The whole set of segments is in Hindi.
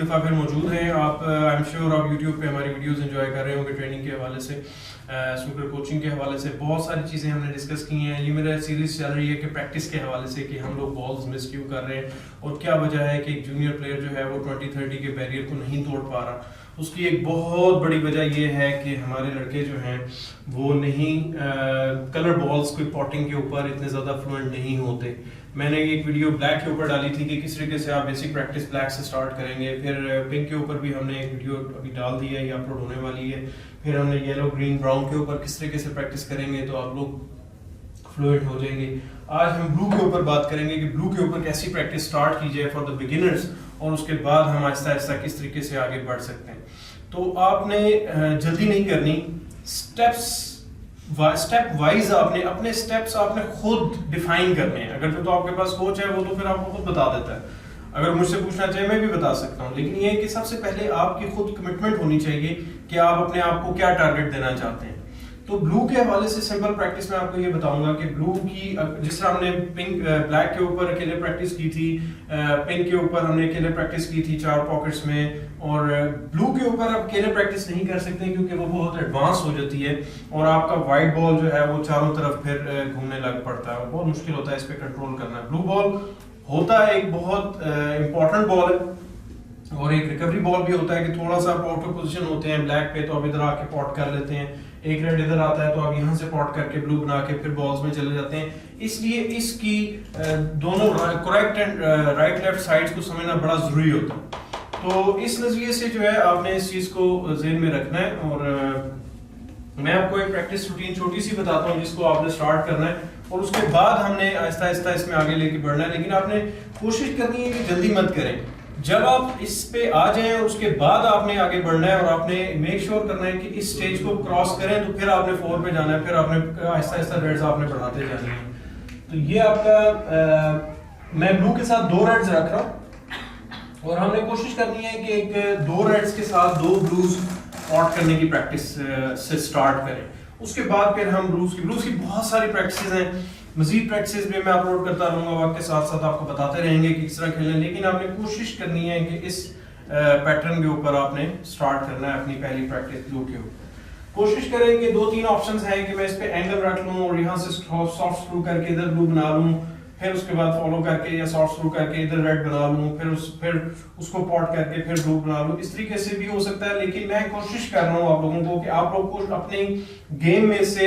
एक दफ़ा फिर मौजूद हैं। आप आई एम श्योर आप यूट्यूब पे हमारी वीडियोस एंजॉय कर रहे होंगे ट्रेनिंग के हवाले से, स्नूकर कोचिंग के हवाले से। बहुत सारी चीज़ें हमने डिस्कस की हैं। ये मेरा सीरीज चल रही है कि प्रैक्टिस के हवाले से कि हम लोग बॉल्स मिस क्यों कर रहे हैं और क्या वजह है कि एक जूनियर प्लेयर जो है वो 20-30 के बैरियर को नहीं तोड़ पा रहा। उसकी एक बहुत बड़ी वजह ये है कि हमारे लड़के जो हैं वो नहीं कलर बॉल्स कोई पॉटिंग के ऊपर इतने ज़्यादा फ्लुएंट नहीं होते। मैंने एक वीडियो ब्लैक के ऊपर डाली थी कि किस तरीके से आप बेसिक प्रैक्टिस ब्लैक से स्टार्ट करेंगे। फिर पिंक के ऊपर भी हमने एक वीडियो अभी डाल दी है, ये अपलोड होने वाली है। फिर हमने येलो ग्रीन ब्राउन के ऊपर किस तरीके से प्रैक्टिस करेंगे तो आप लोग फ्लुएंट हो जाएंगे। आज हम ब्लू के ऊपर बात करेंगे कि ब्लू के ऊपर कैसी प्रैक्टिस स्टार्ट की जाए फॉर द बिगिनर्स और उसके बाद हम आहिस्ता आहिस्ता किस तरीके से आगे बढ़ सकते हैं। तो आपने जल्दी नहीं करनी, स्टेप वाइज आपने अपने स्टेप्स आपने खुद डिफाइन करने हैं। अगर तो आपके पास कोच है वो तो फिर आपको खुद बता देता है, अगर मुझसे पूछना चाहिए मैं भी बता सकता हूँ। लेकिन ये कि सबसे पहले आपकी खुद कमिटमेंट होनी चाहिए कि आप अपने आप को क्या टारगेट देना चाहते हैं। तो ब्लू के हवाले से सिंपल प्रैक्टिस में आपको ये बताऊंगा कि ब्लू की जिस तरह हमने ब्लैक के ऊपर अकेले प्रैक्टिस की थी, पिंक के ऊपर हमने अकेले प्रैक्टिस की थी 4 पॉकेट्स में, और ब्लू के ऊपर आप अकेले प्रैक्टिस नहीं कर सकते क्योंकि वो बहुत एडवांस हो जाती है और आपका वाइट बॉल जो है वो चारों तरफ फिर घूमने लग पड़ता है, बहुत मुश्किल होता है इस पे कंट्रोल करना। ब्लू बॉल होता है एक बहुत इंपॉर्टेंट बॉल है और एक रिकवरी बॉल भी होता है कि थोड़ा सा पॉट के पोजीशन होते हैं ब्लैक पे तो आप इधर आके पॉट कर लेते हैं, एक रेड इधर आता है तो आप यहाँ से पॉट करके ब्लू बना के फिर बॉल्स में चले जाते हैं। इसलिए इसकी दोनों correct and right left sides को समझना बड़ा जरूरी होता है। तो इस नजरिए से जो है आपने इस चीज को ज़हन में रखना है। और मैं आपको एक प्रैक्टिस रूटीन छोटी सी बताता हूँ जिसको आपने स्टार्ट करना है और उसके बाद हमने आहिस्ता आहिस्ता इसमें आगे लेके बढ़ना है। लेकिन आपने कोशिश करनी है कि जल्दी मत करें। जब आप इस पे आ जाएं और उसके बाद आपने आगे बढ़ना है और आपने मेक श्योर करना है कि इस स्टेज को क्रॉस करें तो फिर आपने 4 पे जाना है, फिर आपने आहिस्ता आहिस्ता रेड्स आपने बढ़ाते जानी है। तो ये आपका मैं ब्लू के साथ 2 रेड्स रख रहा हूँ और हमने कोशिश करनी है कि एक 2 रेड्स के साथ 2 ब्लूज पॉट करने की प्रैक्टिस से स्टार्ट करें। उसके बाद फिर हम ब्लूज की बहुत सारी प्रैक्टिस हैं, मजीद प्रैक्टिस भी मैं अपलोड करता रहूंगा, वक्त के साथ साथ आपको बताते रहेंगे कि किस तरह खेलना है। लेकिन आपने कोशिश करनी है कि इस पैटर्न के ऊपर आपने स्टार्ट करना है अपनी पहली प्रैक्टिस ब्लू के ऊपर। कोशिश करेंगे 2-3 ऑप्शंस हैं कि मैं इस पे एंगल रख लूं और यहाँ से सॉफ्ट स्क्रू करके इधर ब्लू बना लूं, फिर उसके बाद फॉलो करके या सॉफ्ट स्क्रू करके इधर रेड बना लूं, फिर उसको पॉट करके फिर ब्लू बना लूं। इस तरीके से भी हो सकता है। लेकिन मैं कोशिश कर रहा हूँ आप लोगों को कि आप लोग को अपने गेम में से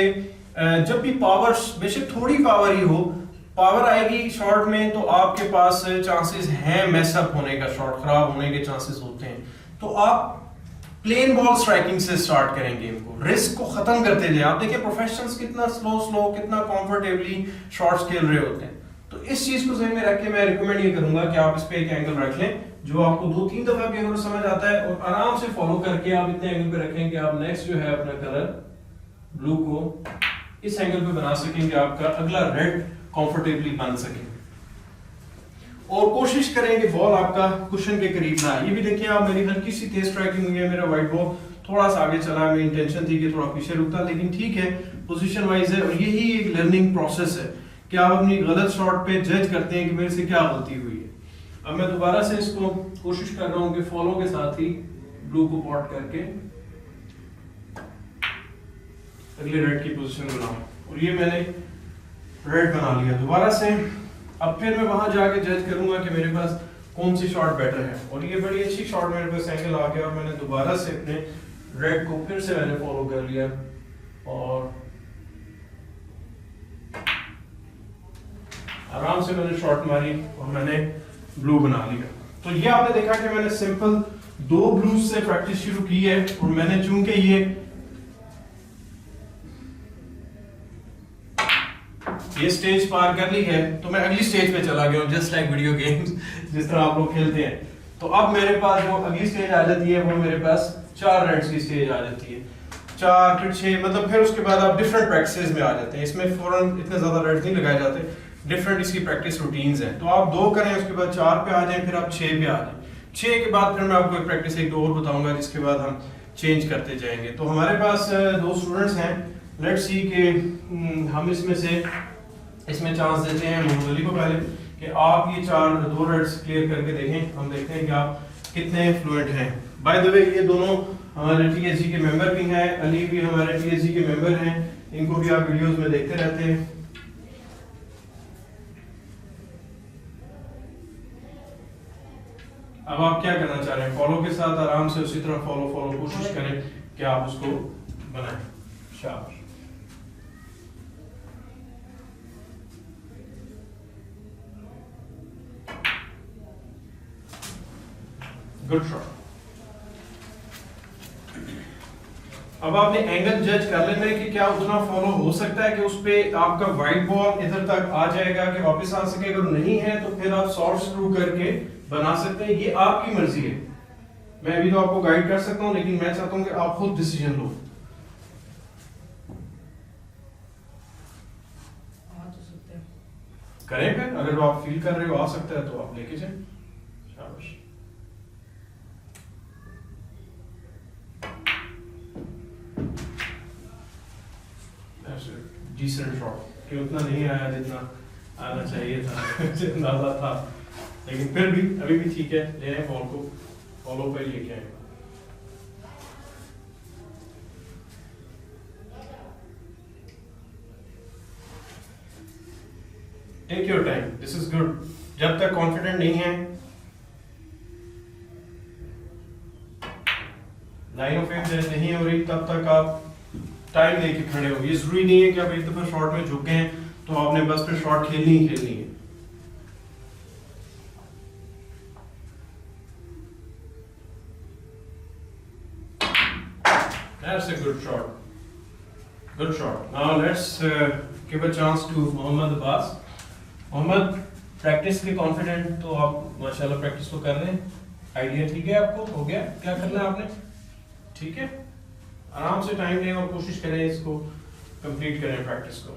जब भी पावर, बेशक थोड़ी पावर ही हो, पावर आएगी शॉट में तो आपके पास चांसेस हैं मैसअप होने का, शॉट खराब होने के चांसेस होते हैं। तो आप प्लेन बॉल स्ट्राइकिंग से स्टार्ट करें गेम को, रिस्क को खत्म करते जाए। आप देखिए प्रोफेशनल्स कितना स्लो कितना कंफर्टेबली शॉट्स खेल रहे होते हैं। तो इस चीज को ज़हन में रख के मैं रिकमेंड ये करूंगा कि आप इस पे एक एंगल रख लें जो आपको 2-3 दफा भी अगर समझ आता है और आराम से फॉलो करके आप इतने एंगल पे रखें कि आप नेक्स्ट जो है अपना कलर ब्लू को इस एंगल पे बना सकें कि आपका अगला रेड कंफर्टेबली बन सके। और कोशिश करें कि बॉल आपका कुशन के करीब ना आए। ये भी देखिए आप, मेरी हल्की सी तेज स्ट्राइकिंग हुई है, मेरा वाइट बॉल थोड़ा सा आगे चला, मेरी इंटेंशन थी कि थोड़ा पीछे रुकता, लेकिन ठीक है पोजीशन वाइज है। और यही एक लर्निंग प्रोसेस है कि आप अपनी गलत शॉट पे जज करते हैं कि मेरे से क्या गलती हुई है। अब मैं दोबारा से इसको कोशिश कर रहा हूँ कि फॉलो के साथ ही ब्लू को पॉट करके अगले रेड की पोजीशन बनाऊं और ये मैंने रेड बना लिया दोबारा से। अब फिर मैं वहां जाके जज करूंगा कि मेरे पास कौन सी शॉट बेटर है। और ये बड़ी अच्छी शॉट मेरे पास एंगल आ गया और मैंने दोबारा से अपने रेड को फिर से मैंने फॉलो कर लिया और आराम से मैंने शॉट मारी और मैंने ब्लू बना लिया। तो ये आपने देखा कि मैंने सिंपल 2 ब्लूज से प्रैक्टिस शुरू की है और मैंने चूंकि ये स्टेज पार कर ली है तो मैं अगली स्टेज पे चला गया हूं, जस्ट लाइक वीडियो गेम्स जिस तरह आप लोग खेलते हैं। तो अब मेरे पास जो अगली स्टेज आ जाती है वो मेरे पास 4 रेड्स की स्टेज आ जाती है, 4 फिर 6, मतलब फिर उसके बाद आप डिफरेंट प्रैक्टिसेस में आ जाते हैं। इसमें फौरन इतने ज्यादा रेड्स नहीं लगाए जाते, डिफरेंट इसकी प्रैक्टिस रूटीन्स हैं। तो आप 2 करें, उसके बाद 4 पे आ जाएं, फिर आप 6 पे आ जाएं। 6 के बाद फिर मैं आपको एक प्रैक्टिस एक और बताऊंगा जिसके बाद हम चेंज करते जाएंगे। तो हमारे पास 2 स्टूडेंट्स हैं, लेट्स सी के हम इसमें चांस देते हैं मोहम्मद अली को पहले कि आप ये 2 रेड्स क्लियर करके देखें। हम देखते हैं कि आप कितने फ्लुएंट हैं। बाय द वे ये दोनों हमारे टीएसजी के मेंबर भी हैं, अली भी हमारे टीएसजी के मेंबर हैं, इनको भी आप वीडियोस में देखते रहते हैं। अब आप क्या करना चाह रहे हैं, फॉलो के साथ आराम से उसी तरह फॉलो कोशिश करें कि आप उसको बनाएं। शाबाश। Good shot. अब आपने एंगल जज कर लेना है कि क्या उतना फॉलो हो सकता है कि उस पे आपका वाइट बॉल इधर तक आ जाएगा कि वापस आ सके। अगर नहीं है तो फिर आप शॉर्ट स्क्रू करके बना सकते हैं, ये आपकी मर्जी है। मैं अभी तो आपको गाइड कर सकता हूं, लेकिन मैं चाहता हूं कि आप खुद डिसीजन लो। करें फिर, अगर आप फील कर रहे हो आ सकता है तो आप लेके जाएं। शाबाश। डिसेंट शॉट, कि उतना नहीं आया जितना आना चाहिए था अंदाजा था, लेकिन फिर भी अभी भी ठीक है। ले आए बॉल को, फॉलो पे लेके आए। Take your time, this is good. जब तक कॉन्फिडेंट नहीं है, लाइन ऑफ एम नहीं हो रही, तब तक आप टाइम लेके खड़े हो। ये जरूरी नहीं है कि आप एक दफा शॉट में झुक गए तो आपने बस फिर शॉट खेलनी ही खेलनी है। That's a good shot. Good shot. Now let's give a chance to Mohammad Abbas. Mohammad, practice के कॉन्फिडेंट तो आप माशाल्लाह प्रैक्टिस तो कर रहे हैं, आइडिया ठीक है आपको, हो गया क्या करना है आपने, ठीक है। आराम से टाइम लें और कोशिश करें इसको कंप्लीट करें प्रैक्टिस को।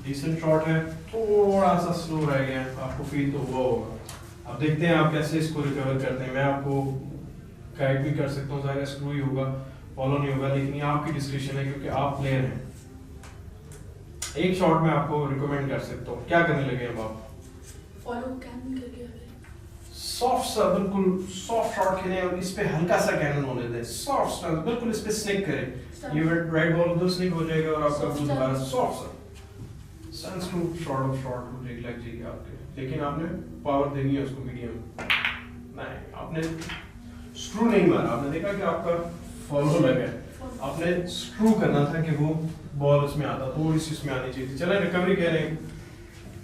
डिसेंट शॉट है, थोड़ा सा स्लो रह गया, आपको फील तो हुआ होगा। अब देखते हैं आप कैसे इसको रिकवर करते हैं। मैं आपको गाइड भी कर सकता हूँ, ज़ाहिर स्क्रू ही होगा, फॉलो नहीं होगा, लेकिन ये आपकी डिस्क्रिप्शन है क्योंकि आप प्लेयर हैं। एक शॉट में आपको रिकमेंड कर सकता हूँ, क्या करने लगे अब आप? फॉलो कैन करके सॉफ्ट सा, बिल्कुल सॉफ्ट शॉट खेलें और इस पे हल्का सा कैनन होने दें, सॉफ्ट सा, बिल्कुल इस पे स्निक करें। ये राइट बॉल उधर स्निक हो जाएगा और आपका बॉल दोबारा सॉफ्ट सा सनस्क्रू शॉट ऑफ शॉट हो जाएगी, लग जाएगी आपके। लेकिन आपने पावर देनी है उसको मीडियम। नहीं, आपने स्क्रू नहीं मारा, आपने देखा कि आपका फॉलो लगा है, आपने स्क्रू करना था कि वो बॉल उसमें आता, थोड़ी सी उसमें आनी चाहिए थी। चलें रिकवरी कह रहे हैं,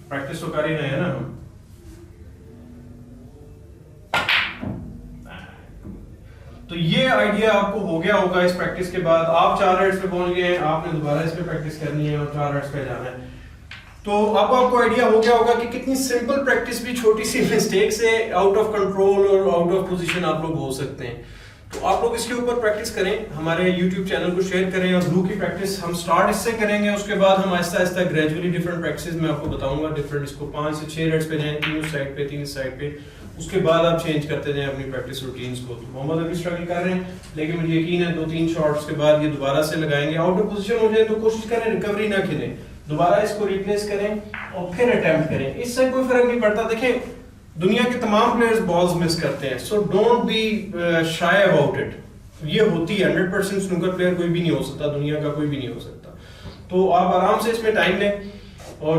प्रैक्टिस तो कर ही रहे हैं ना हम। तो ये आइडिया आपको हो गया होगा इस प्रैक्टिस के बाद। आप 4 रेड्स पे पहुंच गए हैं, आपने दोबारा इस पे प्रैक्टिस करनी है और 4 रेड्स पे जाना है। तो अब आपको आइडिया हो गया होगा कि कितनी सिंपल प्रैक्टिस भी छोटी सी मिस्टेक से आउट ऑफ कंट्रोल और आउट ऑफ पोजीशन आप लोग हो सकते हैं। तो आप लोग इसके ऊपर प्रैक्टिस करें, हमारे YouTube चैनल को शेयर करें और ब्लू की प्रैक्टिस हम स्टार्ट इससे करेंगे। उसके बाद हम Aahista Aahista gradually different practice में आपको बताऊंगा, डिफरेंट इसको 5 से 6 रेड्स पे जाएं, 3 साइड पे 3 साइड पे, उसके बाद आप चेंज करते जाएं अपनी प्रैक्टिस रूटीन्स को। तो मोहम्मद अभी स्ट्रगल कर रहे हैं, लेकिन मुझे यकीन है 2-3 शॉट्स के बाद ये दोबारा से लगाएंगे। आउट ऑफ पोजीशन हो जाए तो कोशिश करें रिकवरी ना खेलें, दोबारा इसको रिप्लेस करें और फिर अटेम्प्ट करें, इससे कोई फर्क नहीं पड़ता। देखें, दुनिया के तमाम प्लेयर्स बॉल्स मिस करते हैं, so don't be shy about it. ये होती है, 100% स्नूकर प्लेयर कोई भी नहीं हो सकता, दुनिया का कोई भी नहीं हो सकता। तो आप आराम से इसमें टाइम लें और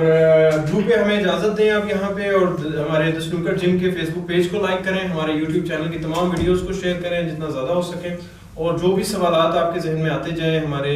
ग्रुप पे हमें इजाजत दें आप यहाँ पे, और हमारे द स्नूकर जिम के फेसबुक पेज को लाइक करें, हमारे यूट्यूब चैनल की तमाम वीडियोस को शेयर करें जितना ज़्यादा हो सके, और जो भी सवालात आपके जहन में आते जाएं हमारे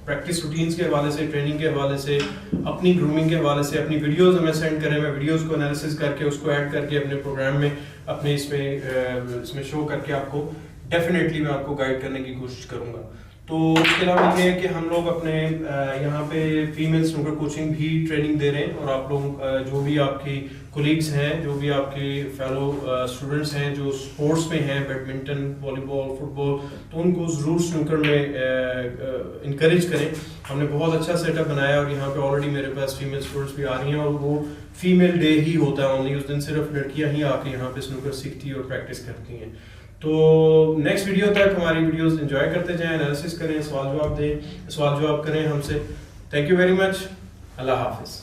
प्रैक्टिस रूटीन्स के हवाले से, ट्रेनिंग के हवाले से, अपनी ग्रूमिंग के हवाले से अपनी वीडियोस हमें सेंड करें। मैं वीडियोस को एनालिसिस करके उसको ऐड करके अपने प्रोग्राम में, अपने इसमें शो करके आपको डेफिनेटली मैं आपको गाइड करने की कोशिश करूँगा। तो उसके अलावा ये है कि हम लोग अपने यहाँ पे फीमेल स्नूकर कोचिंग भी ट्रेनिंग दे रहे हैं, और आप लोग जो भी आपकी कोलीग्स हैं, जो भी आपके फेलो स्टूडेंट्स हैं जो स्पोर्ट्स में हैं, बैडमिंटन, वॉलीबॉल, फुटबॉल, तो उनको ज़रूर स्नूकर में इनकरेज करें। हमने बहुत अच्छा सेटअप बनाया और यहाँ पे ऑलरेडी मेरे पास फीमेल स्टूडेंट्स भी आ रही हैं, और वो फीमेल डे ही होता है ओनली, उस दिन सिर्फ लड़कियाँ ही आके यहाँ पे स्नूकर सीखती और प्रैक्टिस करती हैं। तो नेक्स्ट वीडियो तक हमारी वीडियोस एंजॉय करते जाएं, एनालिसिस करें, सवाल जवाब दें, सवाल जवाब करें हमसे, thank you very much, Allah Hafiz.